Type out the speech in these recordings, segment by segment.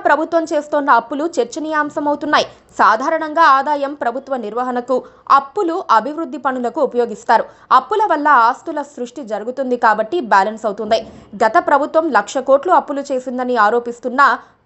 ప్రభుత్వం చేస్తోన్న అప్పులు చర్చనీయాంశమవుతున్నాయి. సాధారణంగా ఆదాయం ప్రభుత్వ నిర్వహణకు, అప్పులు అభివృద్ధి పనులకు ఉపయోగిస్తారు. అప్పుల వల్ల ఆస్తుల సృష్టి జరుగుతుంది కాబట్టి బ్యాలెన్స్ అవుతుంది. గత ప్రభుత్వం 1,00,000 కోట్లు అప్పులు చేసిందని ఆరోపిస్తున్న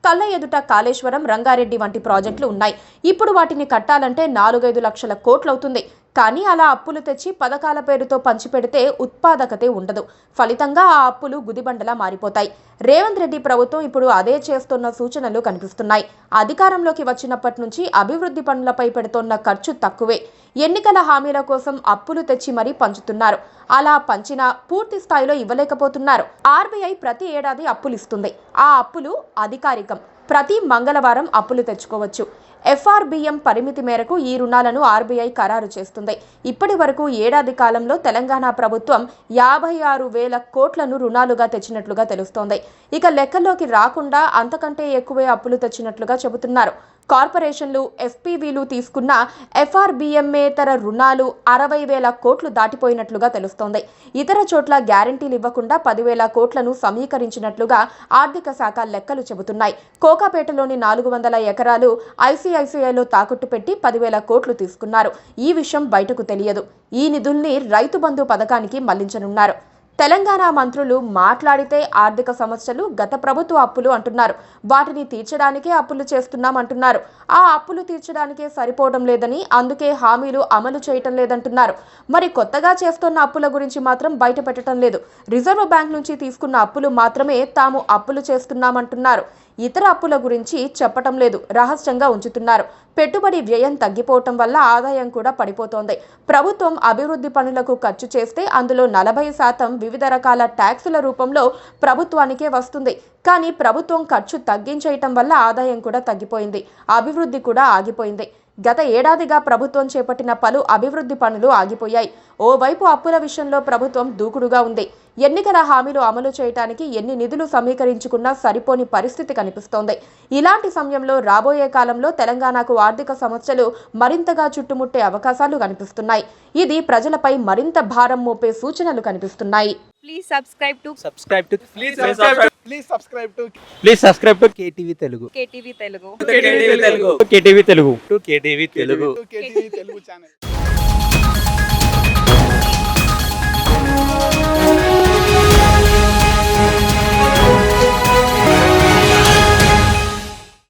కళ్ళ ఎదుట కాళేశ్వరం, రంగారెడ్డి వంటి ప్రాజెక్టులు ఉన్నాయి. ఇప్పుడు వాటిని కట్టాలంటే 4-5 లక్షల కోట్లవుతుంది. కానీ అలా అప్పులు తెచ్చి పథకాల పేరుతో పంచిపెడితే ఉత్పాదకతే ఉండదు. ఫలితంగా ఆ అప్పులు గుదిబండలా మారిపోతాయి. రేవంత్ రెడ్డి ప్రభుత్వం ఇప్పుడు అదే చేస్తున్న సూచనలు కనిపిస్తున్నాయి. అధికారంలోకి వచ్చినప్పటి నుంచి అభివృద్ధి పనులపై పెడుతోన్న ఖర్చు తక్కువే. ఎన్నికల హామీల కోసం అప్పులు తెచ్చి మరీ పంచుతున్నారు. అలా పంచినా పూర్తి స్థాయిలో ఇవ్వలేకపోతున్నారు. ఆర్బీఐ ప్రతి ఏడాది అప్పులు ఇస్తుంది. ఆ అప్పులు అధికారికం. ప్రతి మంగళవారం అప్పులు తెచ్చుకోవచ్చు. ఎఫ్ఆర్బిఎం పరిమితి మేరకు ఈ రుణాలను ఆర్బీఐ ఖరారు చేస్తుంది. ఇప్పటి వరకు ఏడాది కాలంలో తెలంగాణ ప్రభుత్వం 56,000 కోట్లను రుణాలుగా తెచ్చినట్లుగా తెలుస్తోంది. ఇక లెక్కల్లోకి రాకుండా అంతకంటే ఎక్కువే అప్పులు తెచ్చినట్లుగా చెబుతున్నారు. కార్పొరేషన్లు, ఎఫ్పీవీలు తీసుకున్న ఎఫ్ఆర్బిఎంఏతర రుణాలు 60,000 కోట్లు దాటిపోయినట్లుగా తెలుస్తోంది. ఇతర చోట్ల గ్యారంటీలు ఇవ్వకుండా 10,000 కోట్లను సమీకరించినట్లుగా ఆర్థిక శాఖ లెక్కలు చెబుతున్నాయి. కోకాపేటలోని 400 ఎకరాలు ఐసీఐసీఐలో తాకట్టు పెట్టి 10,000 కోట్లు తీసుకున్నారు. ఈ విషయం బయటకు తెలియదు. ఈ నిధుల్ని రైతు బంధు పథకానికి మళ్లించనున్నారు. తెలంగాణ మంత్రులు మాట్లాడితే ఆర్థిక సమస్యలు, గత ప్రభుత్వ అప్పులు అంటున్నారు. వాటిని తీర్చడానికే అప్పులు చేస్తున్నామంటున్నారు. ఆ అప్పులు తీర్చడానికే సరిపోవడం లేదని, అందుకే హామీలు అమలు చేయటం లేదంటున్నారు. మరి కొత్తగా చేస్తున్న అప్పుల గురించి మాత్రం బయట పెట్టడం లేదు. రిజర్వ్ బ్యాంక్ నుంచి తీసుకున్న అప్పులు మాత్రమే తాము అప్పులు చేస్తున్నామంటున్నారు. ఇతర అప్పుల గురించి చెప్పటం లేదు, రహస్యంగా ఉంచుతున్నారు. పెట్టుబడి వ్యయం తగ్గిపోవటం వల్ల ఆదాయం కూడా పడిపోతోంది. ప్రభుత్వం అభివృద్ధి పనులకు ఖర్చు చేస్తే అందులో 40% వివిధ రకాల ట్యాక్సుల రూపంలో ప్రభుత్వానికే వస్తుంది. కానీ ప్రభుత్వం ఖర్చు తగ్గించేయటం వల్ల ఆదాయం కూడా తగ్గిపోయింది, అభివృద్ధి కూడా ఆగిపోయింది. గత ఏడాదిగా ప్రభుత్వం చేపట్టిన పలు అభివృద్ధి పనులు ఆగిపోయాయి. ఓవైపు అప్పుల విషయంలో ప్రభుత్వం దూకుడుగా ఉంది. ఎన్నికల హామీలు అమలు చేయడానికి ఎన్ని నిధులు సమీకరించుకున్నా సరిపోని పరిస్థితి కనిపిస్తోంది. ఇలాంటి సమయంలో రాబోయే కాలంలో తెలంగాణకు ఆర్థిక సమస్యలు మరింతగా చుట్టుముట్టే అవకాశాలు కనిపిస్తున్నాయి. ఇది ప్రజలపై మరింత భారం మోపే సూచనలు కనిపిస్తున్నాయి. Please subscribe to KTV Telugu. KTV Telugu. KTV Telugu channel.